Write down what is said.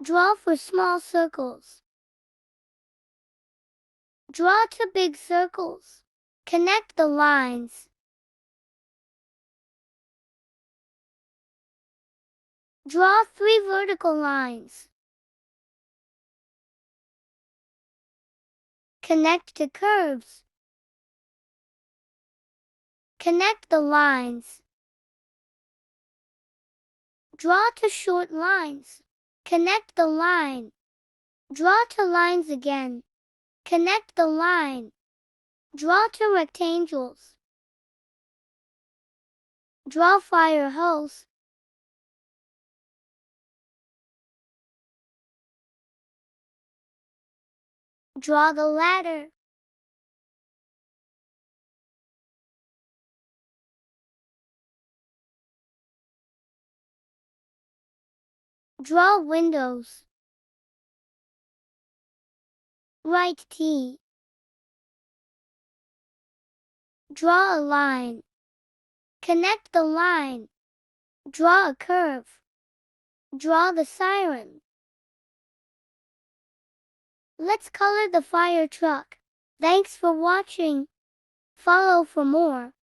Draw for small circles. Draw to big circles. Connect the lines. Draw 3 vertical lines. Connect to curves. Connect the lines. Draw to short lines. Connect the line. Draw to lines again. Connect the line. Draw to rectangles. Draw fire hose. Draw the ladder. Draw windows. Write T. Draw a line. Connect the line. Draw a curve. Draw the siren. Let's color the fire truck. Thanks for watching. Follow for more.